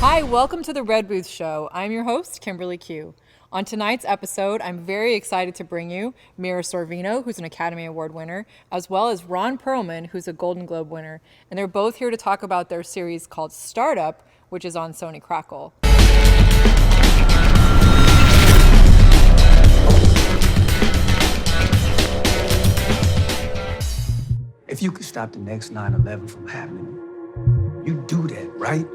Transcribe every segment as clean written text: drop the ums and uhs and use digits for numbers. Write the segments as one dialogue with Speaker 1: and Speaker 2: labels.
Speaker 1: Hi, welcome to the Red Booth Show. I'm your host, Kimberly Q. On tonight's episode, I'm very excited to bring you Mira Sorvino, who's an Academy Award winner, as well as Ron Perlman, who's a Golden Globe winner. And they're both here to talk about their series called Startup, which is on Sony Crackle.
Speaker 2: If you could stop the next 9/11 from happening, you'd do that, right?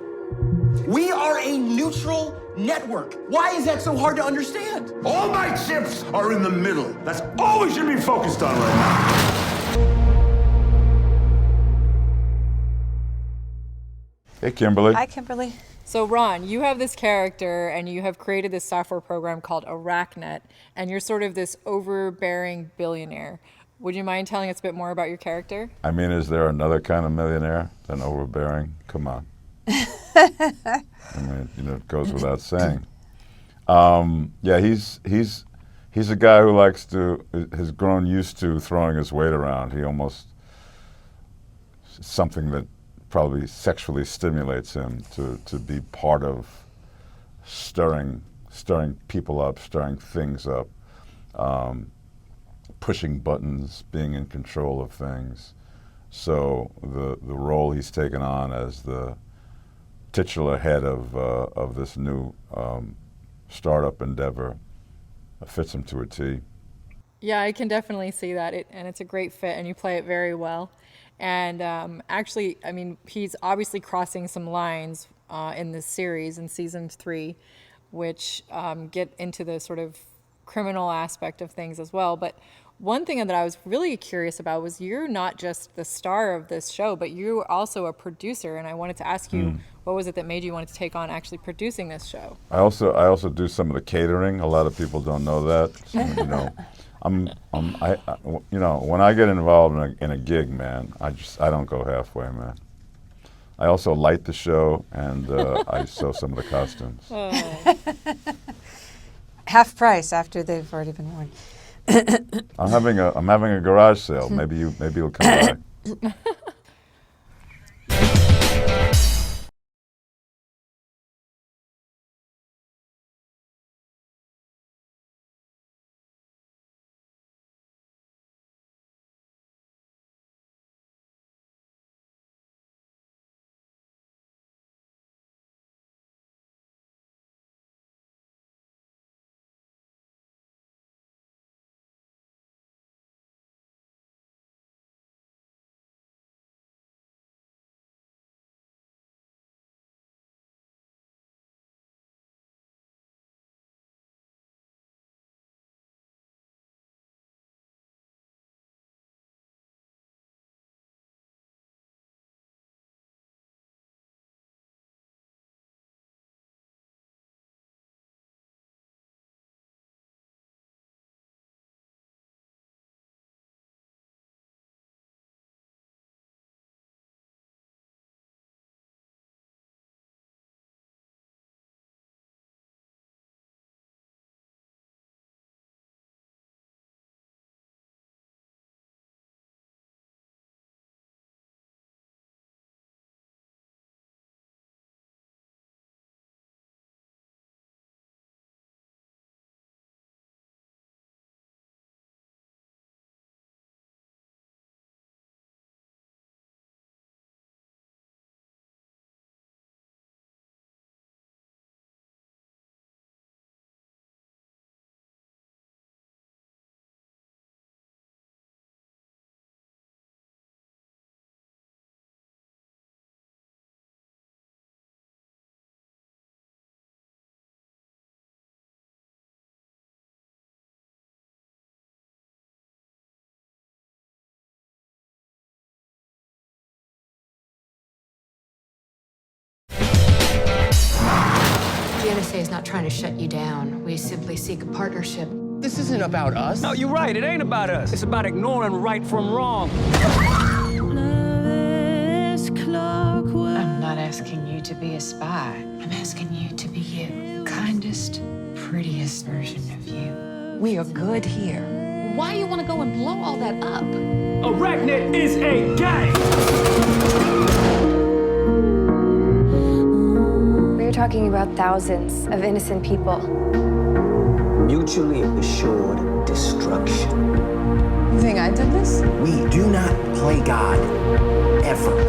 Speaker 3: We are a neutral network. Why is that so hard to understand?
Speaker 4: All my chips are in the middle. That's all we should be focused on right now.
Speaker 5: Hey, Kimberly.
Speaker 6: Hi, Kimberly.
Speaker 1: So Ron, you have this character and you have created this software program called Arachnet, and you're sort of this overbearing billionaire. Would you mind telling us a bit more about your character?
Speaker 5: I mean, is there another kind of millionaire than overbearing? Come on. I mean, it goes without saying. Yeah, he's a guy who has grown used to throwing his weight around. He almost, something that probably sexually stimulates him to be part of stirring people up, stirring things up, pushing buttons, being in control of things. So the role he's taken on as the titular head of this new startup endeavor fits him to a T.
Speaker 1: Yeah, I can definitely see that, and it's a great fit, and you play it very well. And actually, I mean, he's obviously crossing some lines in this series in season 3, which get into the sort of criminal aspect of things as well. But one thing that I was really curious about was you're not just the star of this show, but you're also a producer. And I wanted to ask you, what was it that made you want to take on actually producing this show?
Speaker 5: I also do some of the catering. A lot of people don't know that. So, when I get involved in a gig, man, I don't go halfway, man. I also light the show and I sew some of the costumes.
Speaker 6: Half price after they've already been worn.
Speaker 5: I'm having a garage sale. Maybe you'll come by.
Speaker 7: The NSA is not trying to shut you down. We simply seek a partnership.
Speaker 3: This isn't about us.
Speaker 8: No, you're right. It ain't about us. It's about ignoring right from wrong.
Speaker 7: I'm not asking you to be a spy. I'm asking you to be you. Kindest, prettiest version of you.
Speaker 9: We are good here.
Speaker 7: Why you want to go and blow all that up?
Speaker 8: Arachnet is a gang!
Speaker 9: talking about thousands of innocent people.
Speaker 2: Mutually assured destruction.
Speaker 6: You think I did this?
Speaker 3: We do not play God, ever.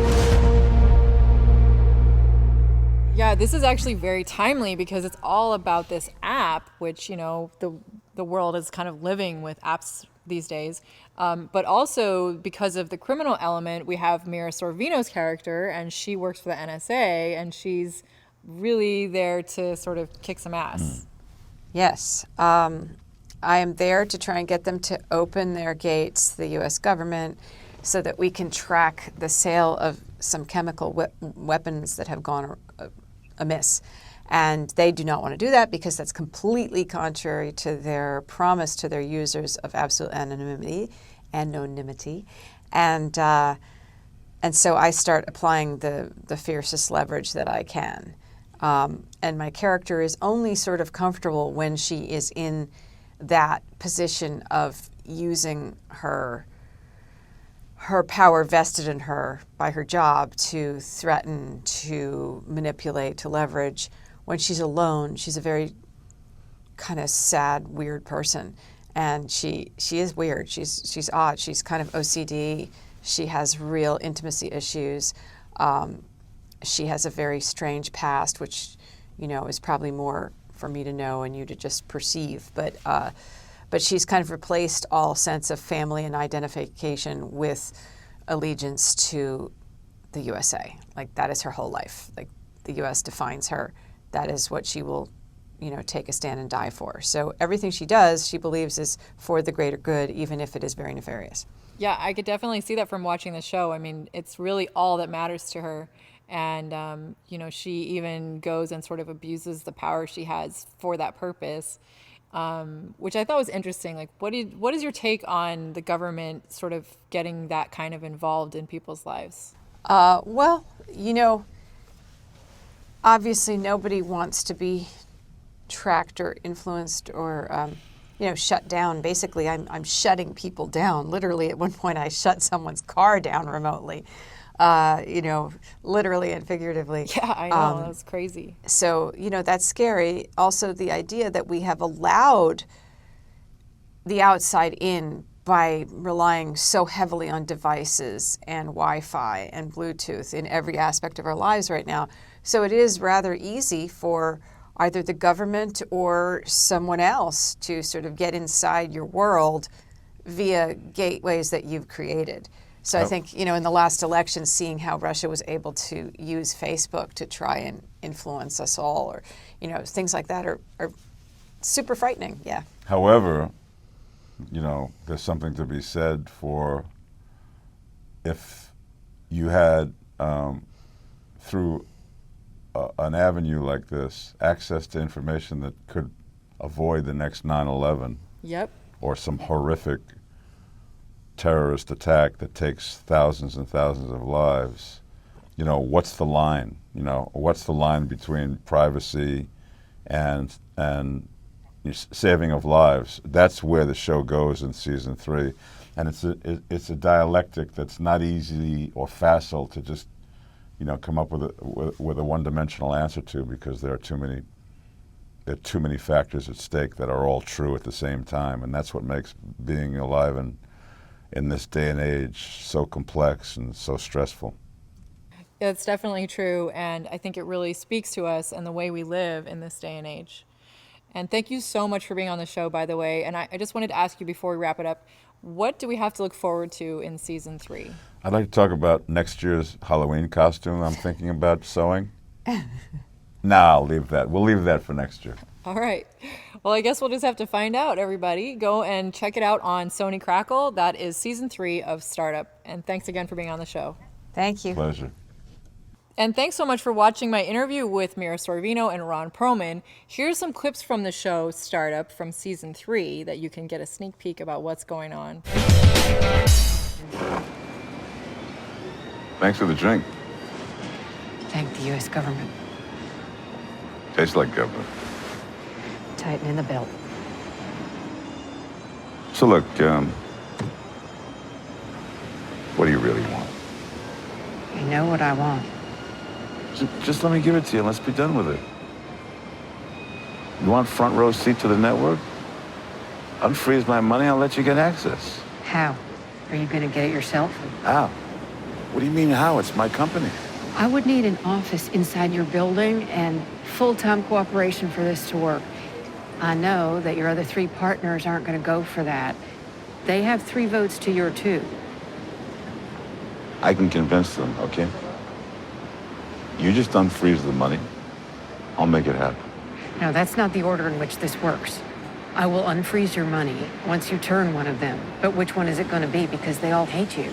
Speaker 1: Yeah, this is actually very timely because it's all about this app, which, you know, the world is kind of living with apps these days. But also because of the criminal element, we have Mira Sorvino's character, and she works for the NSA, and she's really there to sort of kick some ass.
Speaker 6: Yes. I am there to try and get them to open their gates, the U.S. government, so that we can track the sale of some chemical weapons that have gone amiss. And they do not want to do that because that's completely contrary to their promise to their users of absolute anonymity. And so I start applying the fiercest leverage that I can. And my character is only sort of comfortable when she is in that position of using her power vested in her by her job to threaten, to manipulate, to leverage. When she's alone, she's a very kind of sad, weird person. And she is weird. She's odd. She's kind of OCD. She has real intimacy issues. She has a very strange past, which, you know, is probably more for me to know and you to just perceive. But she's kind of replaced all sense of family and identification with allegiance to the USA. Like, that is her whole life. Like, the U.S. defines her. That is what she will, you know, take a stand and die for. So everything she does, she believes is for the greater good, even if it is very nefarious.
Speaker 1: Yeah, I could definitely see that from watching the show. I mean, it's really all that matters to her. And, you know, she even goes and sort of abuses the power she has for that purpose, which I thought was interesting. Like, what is your take on the government sort of getting that kind of involved in people's lives?
Speaker 6: Well, you know, obviously nobody wants to be tracked or influenced or, you know, shut down. Basically, I'm shutting people down. Literally, at one point, I shut someone's car down remotely, you know, literally and figuratively.
Speaker 1: Yeah, I know. That was crazy.
Speaker 6: So, you know, that's scary. Also, the idea that we have allowed the outside in by relying so heavily on devices and Wi-Fi and Bluetooth in every aspect of our lives right now. So it is rather easy for either the government or someone else to sort of get inside your world via gateways that you've created. So I think, you know, in the last election, seeing how Russia was able to use Facebook to try and influence us all, or, you know, things like that are super frightening, yeah.
Speaker 5: However, you know, there's something to be said for if you had, through an avenue like this, access to information that could avoid the next 9/11.
Speaker 1: Yep.
Speaker 5: Or some horrific terrorist attack that takes thousands and thousands of lives. You know, what's the line? You know, what's the line between privacy and saving of lives? That's where the show goes in season 3, and it's a dialectic that's not easy or facile to just, you know, come up with a one-dimensional answer to, because there are too many factors at stake that are all true at the same time, and that's what makes being alive in this day and age so complex and so stressful.
Speaker 1: It's definitely true, and I think it really speaks to us and the way we live in this day and age. And thank you so much for being on the show, by the way. And I just wanted to ask you before we wrap it up, what do we have to look forward to in season 3?
Speaker 5: I'd like to talk about next year's Halloween costume I'm thinking about sewing. I'll leave that. We'll leave that for next year.
Speaker 1: All right. Well, I guess we'll just have to find out, everybody. Go and check it out on Sony Crackle. That is season 3 of Startup. And thanks again for being on the show.
Speaker 6: Thank you.
Speaker 5: Pleasure.
Speaker 1: And thanks so much for watching my interview with Mira Sorvino and Ron Perlman. Here's some clips from the show Startup from season 3 that you can get a sneak peek about what's going on.
Speaker 5: Thanks for the drink.
Speaker 7: Thank the U.S. government.
Speaker 5: Tastes like government.
Speaker 7: Tightening the belt.
Speaker 5: So look, what do you really want?
Speaker 7: I know what I want.
Speaker 5: Just let me give it to you and let's be done with it. You want front row seat to the network? Unfreeze my money, I'll let you get access.
Speaker 7: How? Are you going to get it yourself?
Speaker 5: How? What do you mean how? It's my company.
Speaker 7: I would need an office inside your building and full-time cooperation for this to work. I know that your other 3 partners aren't going to go for that. They have 3 votes to your 2.
Speaker 5: I can convince them, okay? You just unfreeze the money. I'll make it happen.
Speaker 7: No, that's not the order in which this works. I will unfreeze your money once you turn one of them. But which one is it going to be? Because they all hate you.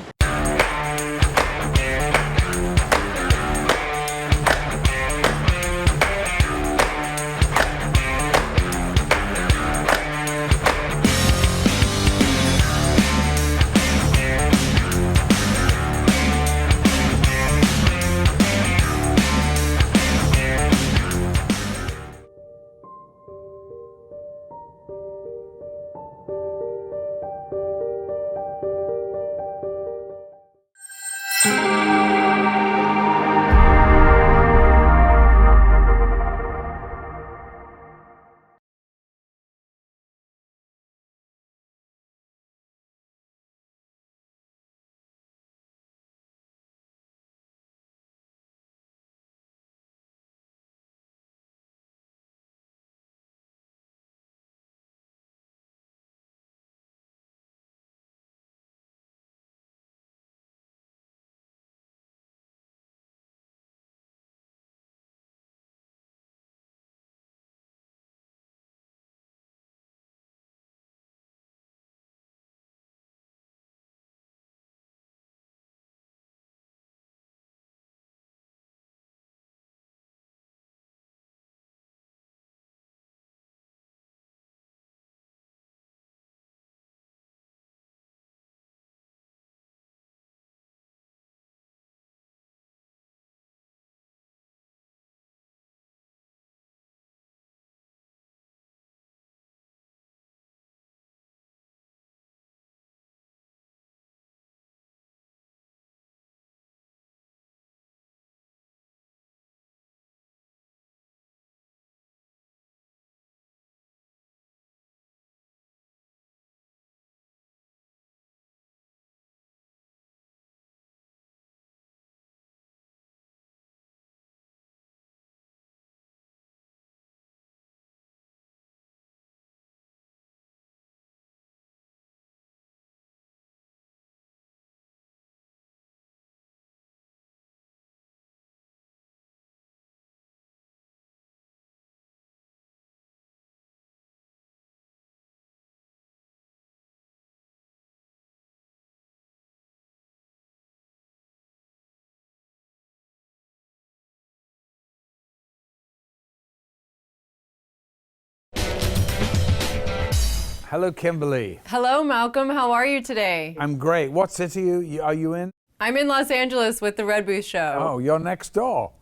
Speaker 10: Hello, Kimberly.
Speaker 1: Hello, Malcolm. How are you today?
Speaker 10: I'm great. What city are you in?
Speaker 1: I'm in Los Angeles with the Red Booth Show.
Speaker 10: Oh, you're next door.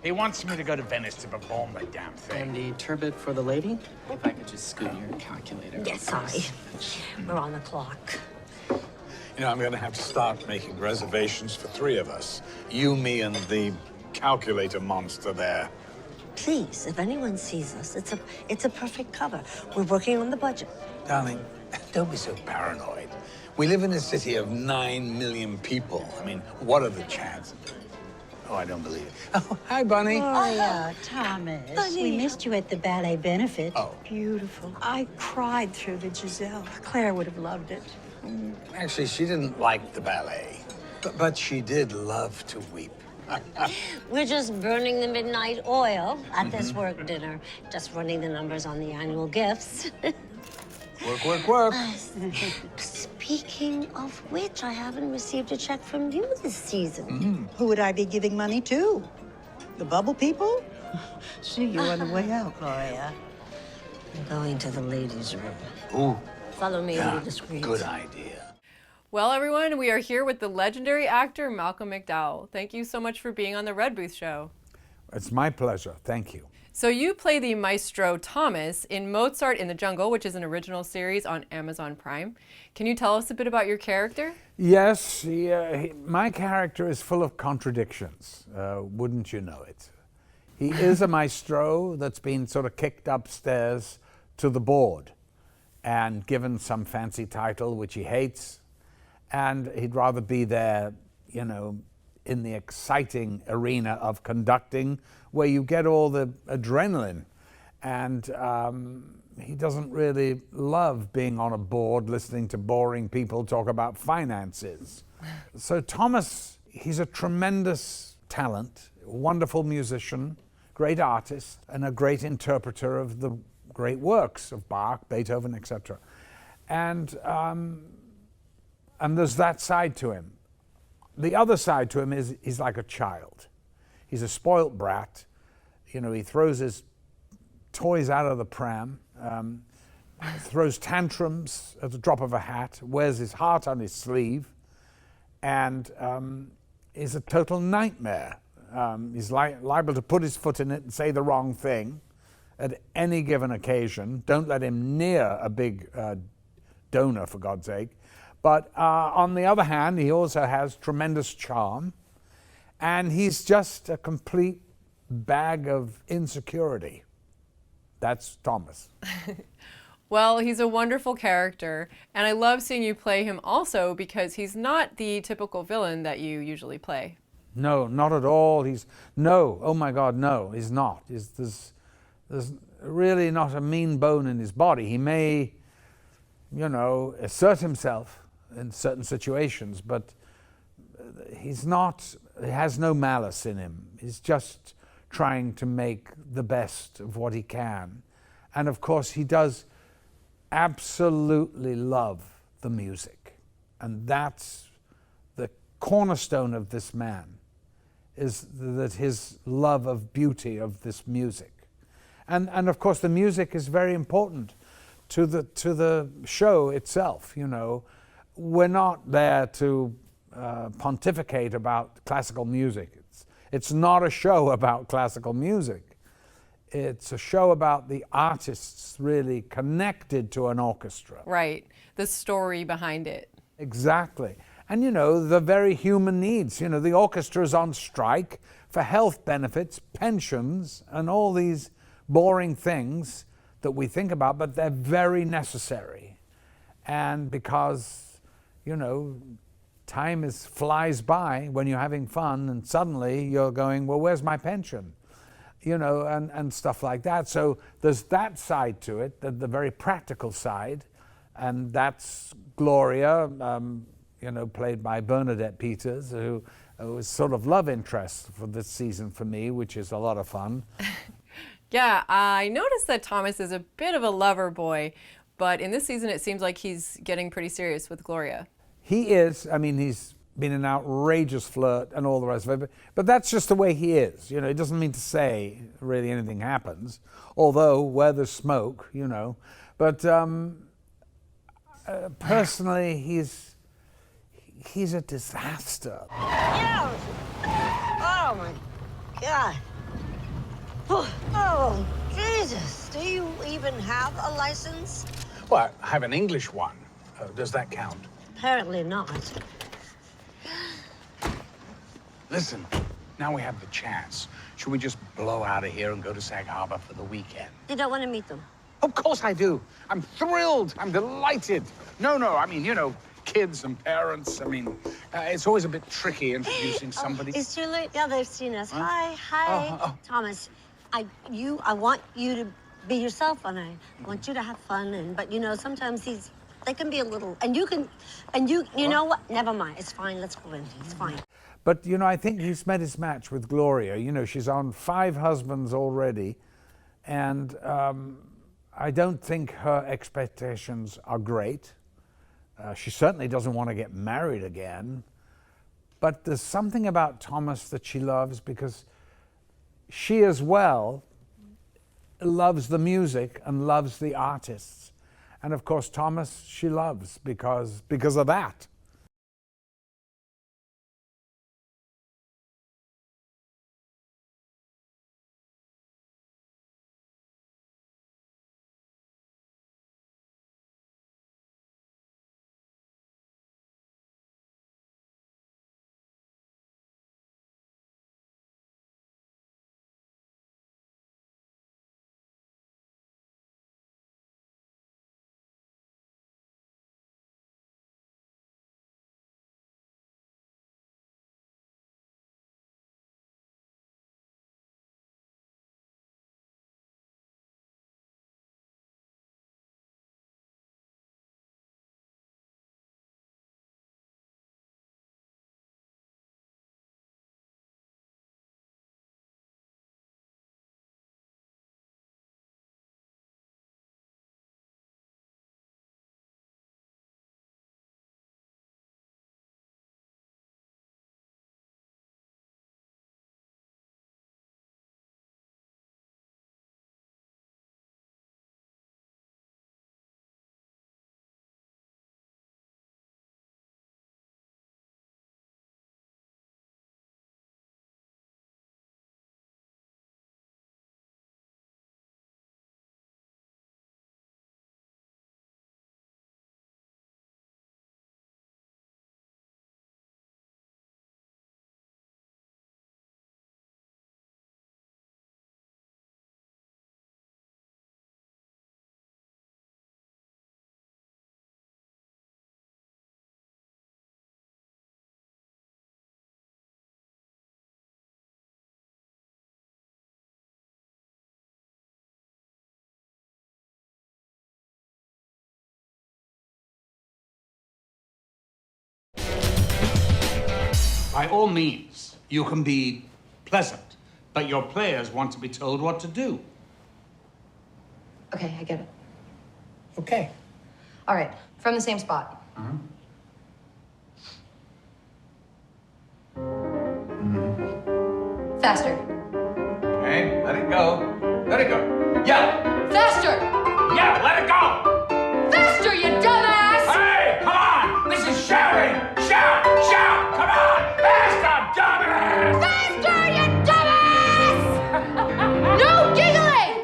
Speaker 11: He wants me to go to Venice to perform the damn thing.
Speaker 12: And the turbot for the lady? If I could just scoot your calculator.
Speaker 13: Yeah, sorry. We're on the clock.
Speaker 11: You know, I'm going to have to start making reservations for 3 of us. You, me, and the calculator monster there.
Speaker 13: Please, if anyone sees us, it's a perfect cover. We're working on the budget.
Speaker 11: Darling, don't be so paranoid. We live in a city of 9 million people. I mean, what are the chances? Oh, I don't believe it. Oh, hi, Bunny.
Speaker 13: Gloria, Thomas.
Speaker 14: Bunny.
Speaker 13: We missed you at the ballet benefit.
Speaker 11: Oh.
Speaker 14: Beautiful. I cried through the Giselle. Claire would have loved it.
Speaker 11: Actually, she didn't like the ballet, but she did love to weep.
Speaker 13: We're just burning the midnight oil at this work dinner. Just running the numbers on the annual gifts.
Speaker 11: Work, work, work.
Speaker 13: Speaking of which, I haven't received a check from you this season.
Speaker 14: Who would I be giving money to? The bubble people? See you on the way out, Gloria.
Speaker 13: I'm going to the ladies' room.
Speaker 11: Ooh.
Speaker 13: Follow me
Speaker 11: Yeah,
Speaker 13: and be discreet.
Speaker 11: good idea.
Speaker 1: Well, everyone, we are here with the legendary actor Malcolm McDowell. Thank you so much for being on the Red Booth Show.
Speaker 10: It's my pleasure. Thank you.
Speaker 15: So you play the maestro Thomas in Mozart in the Jungle, which is an original series on Amazon Prime. Can you tell us a bit about your character?
Speaker 10: Yes, my character is full of contradictions, wouldn't you know it? He is a maestro that's been sort of kicked upstairs to the board and given some fancy title which he hates, and he'd rather be there, you know, in the exciting arena of conducting, where you get all the adrenaline. And he doesn't really love being on a board listening to boring people talk about finances. So Thomas, he's a tremendous talent, wonderful musician, great artist, and a great interpreter of the great works of Bach, Beethoven, etc. And there's that side to him. The other side to him is he's like a child. He's a spoilt brat. You know, he throws his toys out of the pram, throws tantrums at the drop of a hat, wears his heart on his sleeve, and is a total nightmare. He's liable to put his foot in it and say the wrong thing at any given occasion. Don't let him near a big donor, for God's sake. But on the other hand, he also has tremendous charm, and he's just a complete bag of insecurity. That's Thomas.
Speaker 15: Well, he's a wonderful character, and I love seeing you play him also because he's not the typical villain that you usually play.
Speaker 10: No, not at all. No, oh my God, no, he's not. There's really not a mean bone in his body. He may, you know, assert himself in certain situations, but he has no malice in him. He's just trying to make the best of what he can. And of course, he does absolutely love the music. And that's the cornerstone of this man, is that his love of beauty of this music. And of course, the music is very important to the show itself, you know. We're not there to pontificate about classical music. It's not a show about classical music. It's a show about the artists really connected to an orchestra.
Speaker 15: Right, the story behind it.
Speaker 10: Exactly. And you know, the very human needs. You know, the orchestra is on strike for health benefits, pensions, and all these boring things that we think about, but they're very necessary. And because, you know, time flies by when you're having fun, and suddenly you're going, well, where's my pension? You know, and stuff like that. So there's that side to it, the very practical side, and that's Gloria, you know, played by Bernadette Peters, who was sort of love interest for this season for me, which is a lot of fun.
Speaker 15: Yeah, I noticed that Thomas is a bit of a lover boy, but in this season it seems like he's getting pretty serious with Gloria.
Speaker 10: He is. I mean, he's been an outrageous flirt and all the rest of it, but that's just the way he is. You know, it doesn't mean to say really anything happens, although where there's smoke, you know. But personally, he's a disaster.
Speaker 13: Yeah. Oh my God. Oh, Jesus. Do you even have a license?
Speaker 11: Well, I have an English one. Does that count?
Speaker 13: Apparently not.
Speaker 11: Listen, now we have the chance. Should we just blow out of here and go to Sag Harbor for the weekend?
Speaker 13: You don't want to meet them?
Speaker 11: Of course I do. I'm thrilled. I'm delighted. No, I mean, you know, kids and parents. I mean, it's always a bit tricky introducing somebody.
Speaker 13: It's too late. Yeah, they've seen us. Huh? Hi. Thomas, I want you to be yourself, and I want you to have fun. But you know, sometimes they can be a little, and you know what? Never mind. It's fine. Let's go in. It's fine.
Speaker 10: But you know, I think he's met his match with Gloria. You know, she's on 5 husbands already, and I don't think her expectations are great. She certainly doesn't want to get married again. But there's something about Thomas that she loves, because she as well loves the music and loves the artists. And of course, Thomas she loves because of that.
Speaker 11: By all means, you can be pleasant, but your players want to be told what to do.
Speaker 16: Okay, I get it.
Speaker 11: Okay.
Speaker 16: All right, from the same spot. Faster.
Speaker 11: Okay, let it go. Let it go. Yeah!
Speaker 16: Faster!
Speaker 11: Yeah, let it go!
Speaker 16: Faster, you dumbass!
Speaker 11: Hey, come on! This is shouting! Shout! Shout! Come on! Faster, dumbass!
Speaker 16: Faster, you dumbass! No giggling!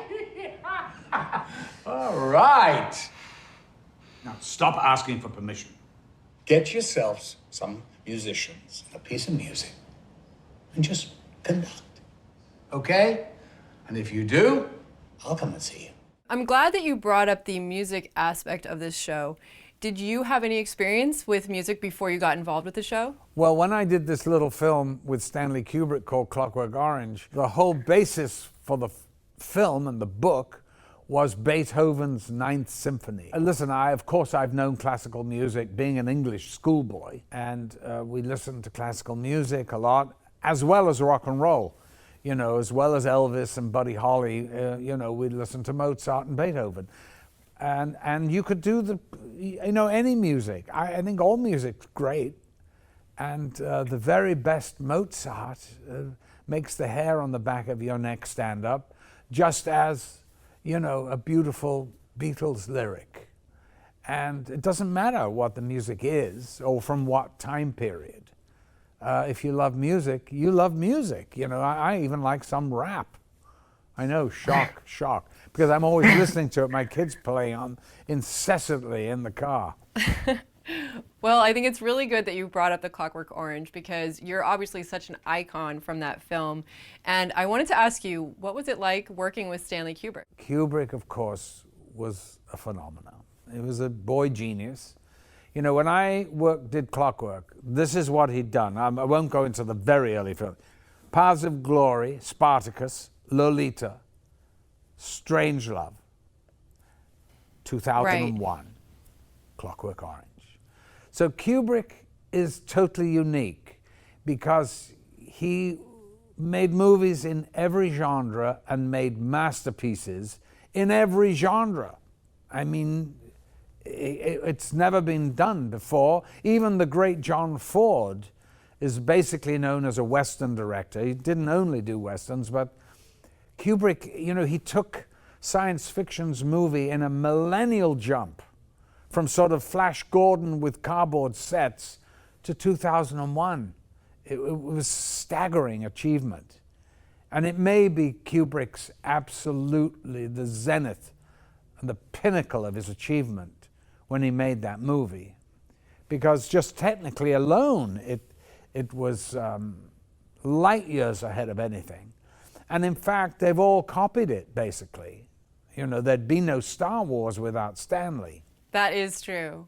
Speaker 11: All right. Now stop asking for permission. Get yourselves some musicians, a piece of music, and just conduct. Okay? And if you do, I'll come and see you.
Speaker 15: I'm glad that you brought up the music aspect of this show. Did you have any experience with music before you got involved with the show?
Speaker 10: Well, when I did this little film with Stanley Kubrick called Clockwork Orange, the whole basis for the film and the book was Beethoven's Ninth Symphony. Listen, of course I've known classical music being an English schoolboy, and we listened to classical music a lot, as well as rock and roll. You know, as well as Elvis and Buddy Holly, you know, we'd listen to Mozart and Beethoven. And you could do any music. I think all music's great. And the very best Mozart makes the hair on the back of your neck stand up, just as, you know, a beautiful Beatles lyric. And it doesn't matter what the music is or from what time period. If you love music, you love music. You know, I even like some rap. I know, shock, shock. Because I'm always listening to it. My kids play on incessantly in the car.
Speaker 15: Well, I think it's really good that you brought up the Clockwork Orange because you're obviously such an icon from that film. And I wanted to ask you, what was it like working with Stanley Kubrick?
Speaker 10: Kubrick, of course, was a phenomenon. He was a boy genius. You know, when I did Clockwork, this is what he'd done. I won't go into the very early film. Paths of Glory, Spartacus, Lolita, Strangelove, 2001, right. Clockwork Orange. So Kubrick is totally unique because he made movies in every genre and made masterpieces in every genre. I mean, it's never been done before. Even the great John Ford is basically known as a Western director. He didn't only do Westerns, but Kubrick, you know, he took science fiction's movie in a millennial jump from sort of Flash Gordon with cardboard sets to 2001. It was staggering achievement. And it may be Kubrick's absolutely the zenith and the pinnacle of his achievement when he made that movie, because just technically alone, it was light years ahead of anything. And in fact, they've all copied it, basically. You know, there'd be no Star Wars without Stanley.
Speaker 15: That is true.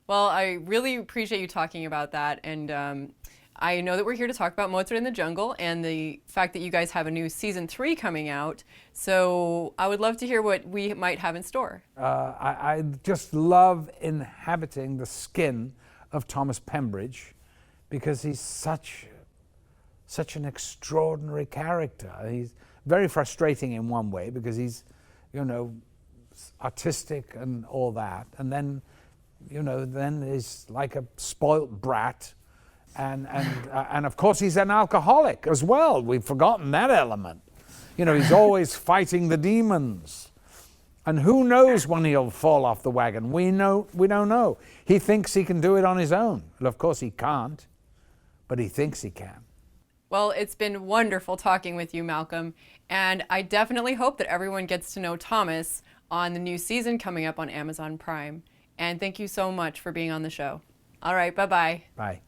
Speaker 15: Well, I really appreciate you talking about that, and I know that we're here to talk about Mozart in the Jungle and the fact that you guys have a new season 3 coming out. So I would love to hear what we might have in store.
Speaker 10: I just love inhabiting the skin of Thomas Pembridge because he's such an extraordinary character. He's very frustrating in one way because he's, you know, artistic and all that. And then, you know, then he's like a spoilt brat. And of course he's an alcoholic as well. We've forgotten that element. You know, he's always fighting the demons. And who knows when he'll fall off the wagon? We don't know. He thinks he can do it on his own. And of course he can't, but he thinks he can.
Speaker 15: Well, it's been wonderful talking with you, Malcolm. And I definitely hope that everyone gets to know Thomas on the new season coming up on Amazon Prime. And thank you so much for being on the show. All right, bye-bye.
Speaker 10: Bye.